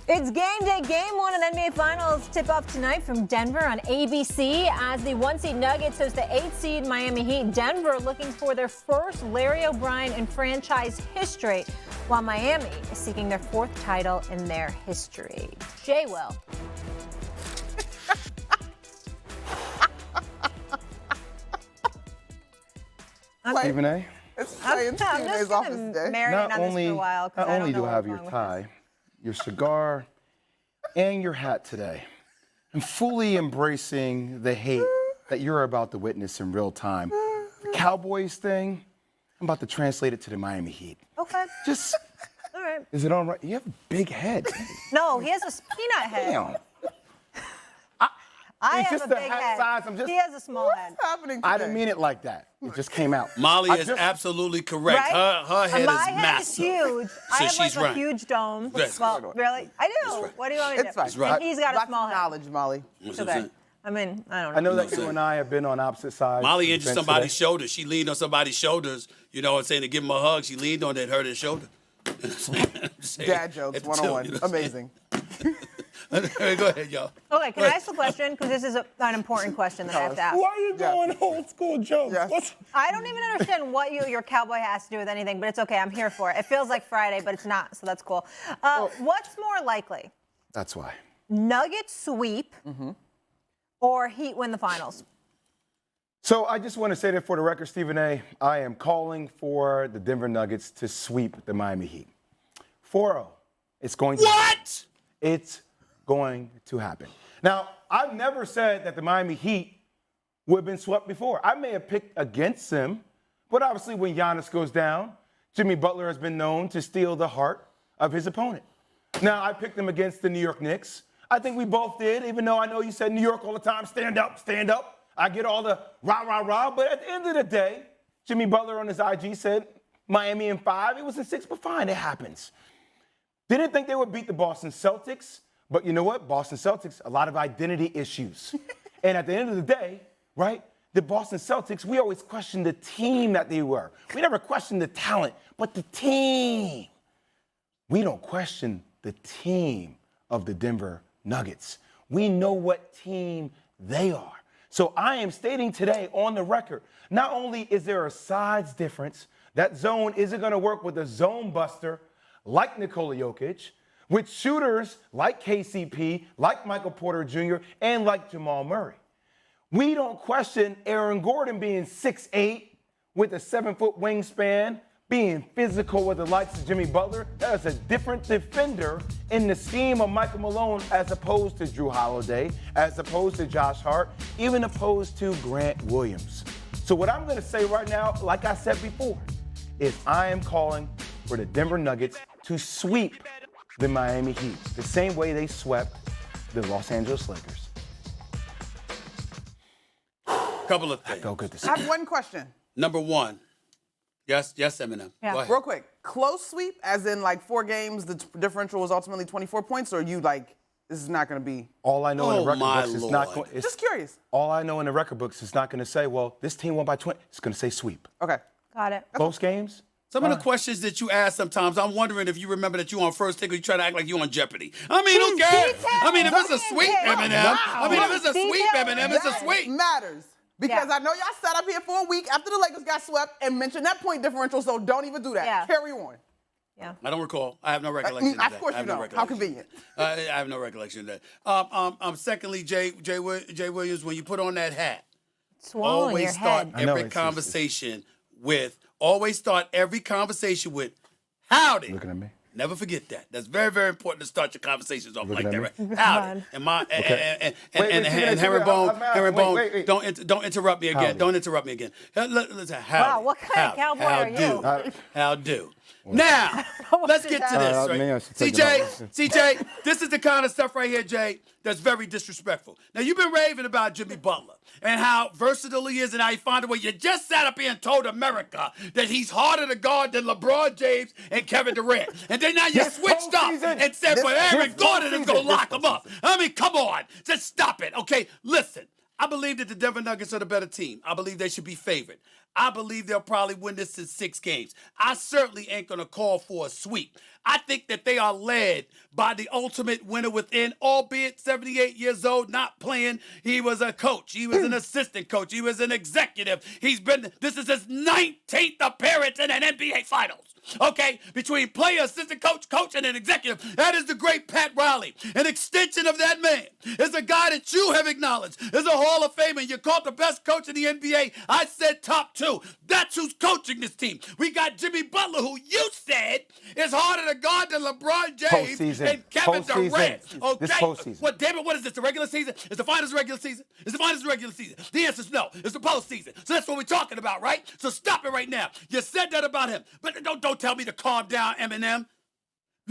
It's game day. Game 1 of the NBA Finals tip-off tonight from Denver on ABC as the 1-seed Nuggets host the 8-seed Miami Heat. Denver looking for their first Larry O'Brien in franchise history, while Miami is seeking their 4th title in their history. Jay Will. Stephen A. It's playing Stephen A's office today. Not only do I have your tie, your cigar, and your hat today, I'm fully embracing the hate that you're about to witness in real time. The Cowboys thing, I'm about to translate it to the Miami Heat. Okay. Just, all right. Is it all right? You have a big head. No, he has a peanut head. Damn. I It's have just a the big hat head. size. He has a small head. What's happening today? I didn't mean it like that. It just came out. Molly is absolutely correct. Right? Her head My is head massive. is huge. I have she's like right. a huge dome. That's Well, right. really? I do. right. What do you want me to do? It's fine. That's right. And he's got a Lots small of head. knowledge, Molly. It's okay. I mean, I don't know. I know that You know you and I have been on opposite sides. Molly of the injured fence somebody's today. shoulder. She leaned on somebody's shoulders, you know what I'm saying, to give him a hug. She leaned on it and hurt his shoulder. Dad jokes, one-on-one. Amazing. Go ahead, y'all. Okay, can I ask a question? Because this is an important question that I have to ask. Why are you going old school jokes? Yes. I don't even understand what your cowboy has to do with anything, but it's okay. I'm here for it. It feels like Friday, but it's not, so that's cool. What's more likely? That's why. Nuggets sweep or Heat win the finals? So I just want to say that for the record, Stephen A., I am calling for the Denver Nuggets to sweep the Miami Heat. 4-0. It's going to What? It's going to happen. Now, I've never said that the Miami Heat would have been swept before. I may have picked against them, but obviously when Giannis goes down, Jimmy Butler has been known to steal the heart of his opponent. Now, I picked them against the New York Knicks. I think we both did, even though I know you said New York all the time, stand up, stand up. I get all the rah, rah, rah, but at the end of the day, Jimmy Butler on his IG said Miami in 5. It was in 6, but fine, it happens. Didn't think they would beat the Boston Celtics, but you know what? Boston Celtics, a lot of identity issues. And at the end of the day, right, the Boston Celtics, we always question the team that they were. We never question the talent, but the team. We don't question the team of the Denver Nuggets. We know what team they are. So I am stating today on the record, not only is there a size difference, that zone isn't going to work with a zone buster like Nikola Jokic, with shooters like KCP, like Michael Porter Jr., and like Jamal Murray. We don't question Aaron Gordon being 6'8", with a 7-foot wingspan, being physical with the likes of Jimmy Butler. That is a different defender in the scheme of Michael Malone as opposed to Drew Holiday, as opposed to Josh Hart, even opposed to Grant Williams. So what I'm going to say right now, like I said before, is I am calling for the Denver Nuggets to sweep the Miami Heat, the same way they swept the Los Angeles Lakers. Couple of things. Felt good to see. I have one question. Number one. Yes, Eminem. Yeah. Go ahead. Real quick. Close sweep, as in like 4 games, the differential was ultimately 24 points, or you like, this is not going to be? All I know in the Oh, record my books is not Lord. going. Just curious. All I know in the record books is not going to say, well, this team won by 20. It's going to say sweep. Okay. Got it. Close games. Some of the questions that you ask sometimes, I'm wondering if you remember that you on First Take or you try to act like you on Jeopardy. I mean, who cares? I mean, if it's a sweep, Eminem. I mean, if it's a sweep, Eminem, it's a That sweep. matters. Because Yeah. I know y'all sat up here for a week after the Lakers got swept and mentioned that point differential, so don't even do that. Yeah. Carry on. Yeah. I don't recall. I have no recollection of that. Of course I have you no don't. How recollection. convenient. I have no recollection of that. Secondly, Jay Williams, when you put on that hat, Swallowing always your start head. I know, every it's- conversation with, howdy. Looking at me. Never forget that. That's very, very important to start your conversations off like at that, me? right? Howdy. And Herringbone, don't interrupt me again. Howdy. Don't interrupt me again. Listen, howdy. Wow, what kind of cowboy are you? How do? Now, let's get to this. maybe I Right? should take it CJ, this is the kind of stuff right here, Jay, that's very disrespectful. Now, you've been raving about Jimmy Butler and how versatile he is and how he found a way. You just sat up here and told America that he's harder to guard than LeBron James and Kevin Durant. And then now you switched up and said, but Aaron Gordon is going to lock him up. I mean, come on. Just stop it. Okay, listen. I believe that the Denver Nuggets are the better team. I believe they should be favored. I believe they'll probably win this in 6 games. I certainly ain't going to call for a sweep. I think that they are led by the ultimate winner within, albeit 78 years old, not playing. He was a coach. He was an assistant coach. He was an executive. This is his 19th appearance in an NBA Finals. Okay, between player, assistant coach, coach, and an executive. That is the great Pat Riley. An extension of that man is a guy that you have acknowledged is a Hall of Famer. You called the best coach in the NBA. I said top 2. That's who's coaching this team. We got Jimmy Butler, who you said is harder to guard than LeBron James Postseason. and Kevin Postseason. Durant. Okay, This postseason. Well, damn it, what is this? The regular season? Is the finals regular season? Is the finals regular season? The answer is no. It's the postseason. So that's what we're talking about, right? So stop it right now. You said that about him, but don't tell me to calm down, Eminem.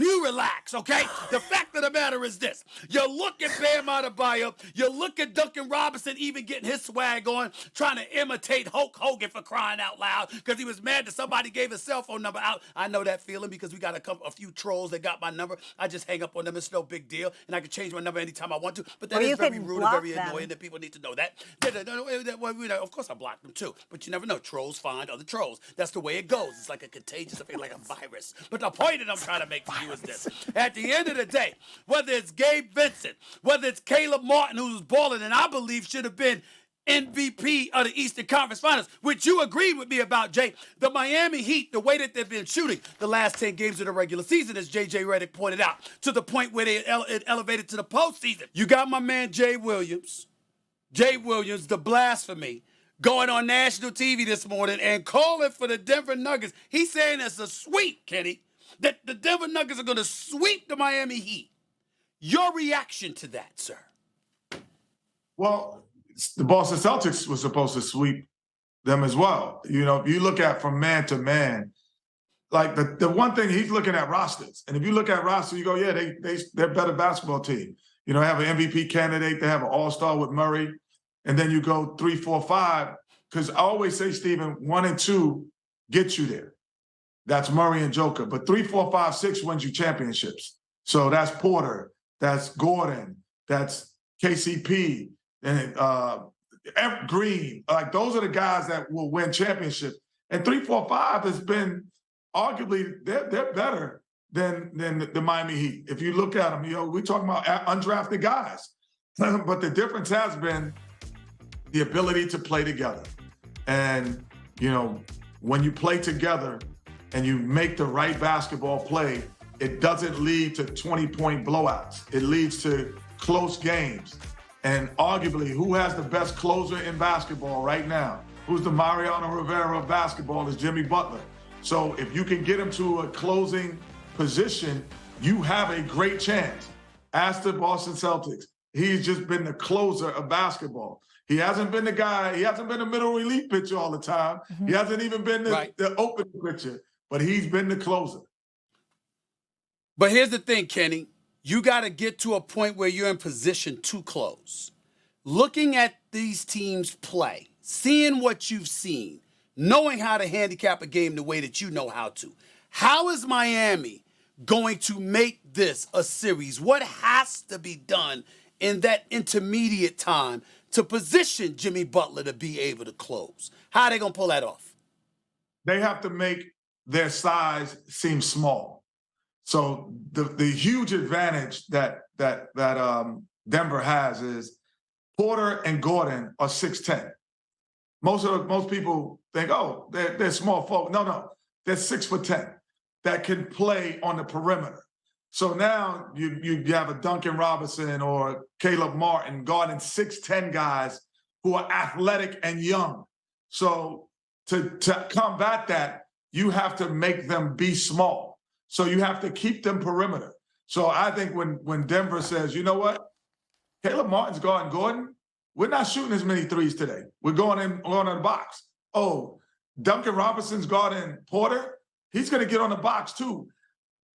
You relax, okay? The fact of the matter is this. You look at Bam Adebayo, you look at Duncan Robinson even getting his swag on, trying to imitate Hulk Hogan for crying out loud because he was mad that somebody gave his cell phone number out. I know that feeling because we got a few trolls that got my number. I just hang up on them. It's no big deal, and I can change my number anytime I want to. But that is very rude and very annoying, and people need to know that. Of course I blocked them too, but you never know. Trolls find other trolls. That's the way it goes. It's like a contagious effect, like a virus. But the point that I'm trying to make to you is this. At the end of the day, whether it's Gabe Vincent, whether it's Caleb Martin, who's balling, and I believe should have been MVP of the Eastern Conference Finals, which you agreed with me about, Jay. The Miami Heat, the way that they've been shooting the last 10 games of the regular season, as J.J. Redick pointed out, to the point where it elevated to the postseason. You got my man Jay Williams, the blasphemy, going on national TV this morning and calling for the Denver Nuggets. He's saying it's a sweep, Kenny, that the Denver Nuggets are going to sweep the Miami Heat. Your reaction to that, sir? Well, the Boston Celtics was supposed to sweep them as well. You know, if you look at from man to man, like the one thing he's looking at rosters. And if you look at rosters, you go, yeah, they're a better basketball team. You know, they have an MVP candidate. They have an all-star with Murray. And then you go 3, 4, 5. Because I always say, Stephen, 1 and 2 get you there. That's Murray and Joker. But 3, 4, 5, 6 wins you championships. So that's Porter, that's Gordon, that's KCP, and Green. Like those are the guys that will win championships. And 3, 4, 5 has been arguably they're better than the Miami Heat. If you look at them, you know, we're talking about undrafted guys. But the difference has been the ability to play together. And, you know, when you play together and you make the right basketball play, it doesn't lead to 20-point blowouts. It leads to close games. And arguably, who has the best closer in basketball right now? Who's the Mariano Rivera of basketball is Jimmy Butler. So if you can get him to a closing position, you have a great chance. Ask the Boston Celtics. He's just been the closer of basketball. He hasn't been the guy, he hasn't been the middle relief pitcher all the time. He hasn't even been the opening pitcher, but he's been the closer. But here's the thing, Kenny. You got to get to a point where you're in position to close. Looking at these teams play, seeing what you've seen, knowing how to handicap a game the way that you know how is Miami going to make this a series? What has to be done in that intermediate time to position Jimmy Butler to be able to close? How are they going to pull that off? They have to make their size seem small. So the huge advantage that Denver has is Porter and Gordon are 6'10". Most people think, oh, they're small folks. No, they're 6'10" that can play on the perimeter. So now you have a Duncan Robinson or Caleb Martin guarding 6'10" guys who are athletic and young. So to combat that, you have to make them be small. So you have to keep them perimeter. So I think when Denver says, you know what, Caleb Martin's guarding Gordon, we're not shooting as many threes today. We're going in the box. Oh, Duncan Robinson's guarding Porter, he's going to get on the box too.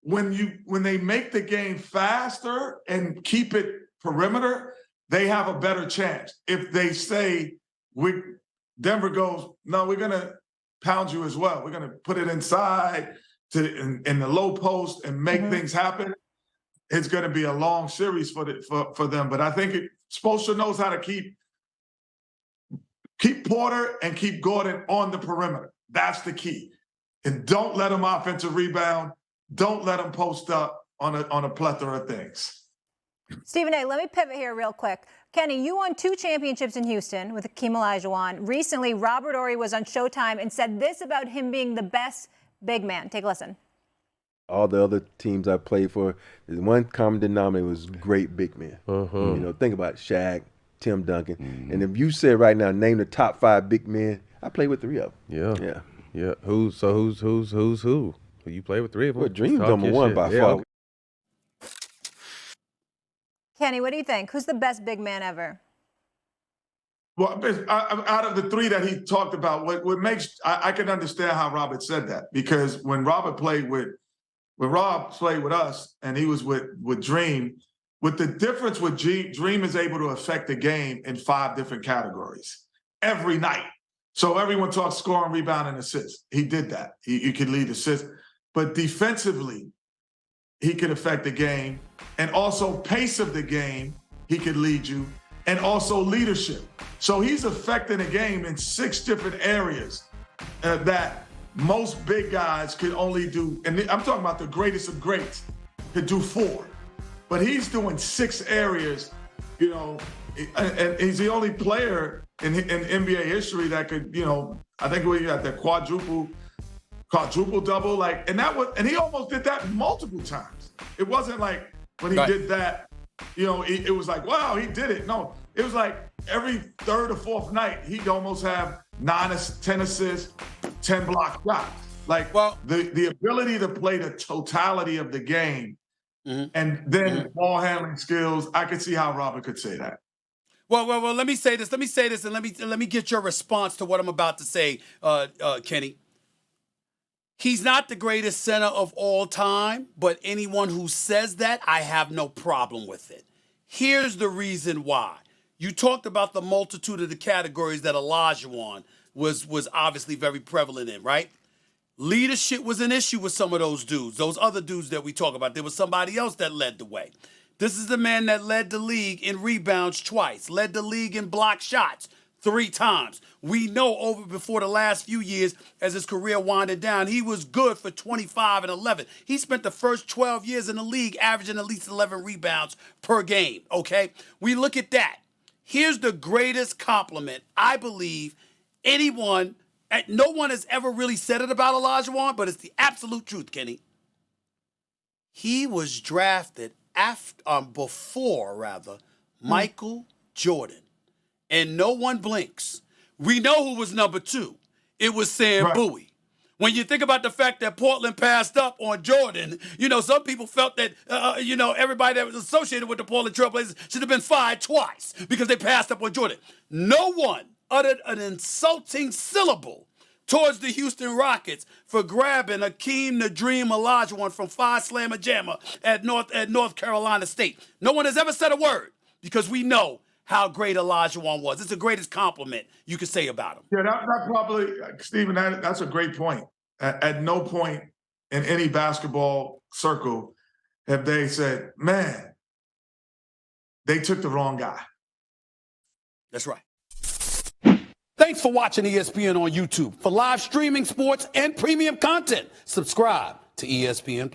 When they make the game faster and keep it perimeter, they have a better chance. If they say, Denver goes, no, we're going to pound you as well. We're going to put it inside in the low post and make things happen. It's going to be a long series for them. But I think Spoelstra knows how to keep Keep Porter and keep Gordon on the perimeter. That's the key. And don't let them offensive rebound. Don't let them post up on a plethora of things. Stephen A., let me pivot here real quick. Kenny, you won 2 championships in Houston with Hakeem Olajuwon. Recently, Robert Horry was on Showtime and said this about him being the best big man. Take a listen. All the other teams I played for, the one common denominator was great big men. You know, think about Shaq, Tim Duncan. And if you said right now, name the top 5 big men, I played with 3 of them. Yeah. Who's who? You play with 3 of them. Well, Dream's number 1 by far. Kenny, what do you think? Who's the best big man ever? Well, out of the 3 that he talked about, what makes I can understand how Robert said that, because when Rob played with us and he was with Dream, with the difference with Dream is able to affect the game in 5 different categories every night. So everyone talks scoring, rebound, and assist. He did that. He could lead assists, but defensively, he could affect the game, and also pace of the game, he could lead you, and also leadership. So he's affecting the game in 6 different areas that most big guys could only do. And I'm talking about the greatest of greats could do 4, but he's doing 6 areas, you know, and he's the only player in NBA history that could, you know, I think we got the quadruple double, like, and he almost did that multiple times. It wasn't like when he did that, you know, it was like, wow, he did it. No, it was like every 3rd or 4th night, he'd almost have 10 assists, 10 block shots. Like, the ability to play the totality of the game and then ball handling skills, I could see how Robert could say that. Well, let me say this, and let me get your response to what I'm about to say, Kenny. He's not the greatest center of all time, but anyone who says that, I have no problem with it. Here's the reason why. You talked about the multitude of the categories that Olajuwon was obviously very prevalent in, right? Leadership was an issue with some of those dudes, those other dudes that we talk about. There was somebody else that led the way. This is the man that led the league in rebounds twice, led the league in block shots 3 times. We know before the last few years, as his career winded down, he was good for 25 and 11. He spent the first 12 years in the league averaging at least 11 rebounds per game, okay? We look at that. Here's the greatest compliment, I believe, no one has ever really said it about Olajuwon, but it's the absolute truth, Kenny. He was drafted before Michael Jordan. And no one blinks. We know who was number 2. It was Sam Bowie. When you think about the fact that Portland passed up on Jordan, you know, some people felt that, you know, everybody that was associated with the Portland Trailblazers should have been fired twice because they passed up on Jordan. No one uttered an insulting syllable towards the Houston Rockets for grabbing Hakeem the Dream Olajuwon from Phi Slamma Jamma at North Carolina State. No one has ever said a word because we know how great Olajuwon was. It's the greatest compliment you could say about him. Yeah, that probably, Stephen, that's a great point. At no point in any basketball circle have they said, man, they took the wrong guy. That's right. Thanks for watching ESPN on YouTube. For live streaming sports and premium content, subscribe to ESPN+.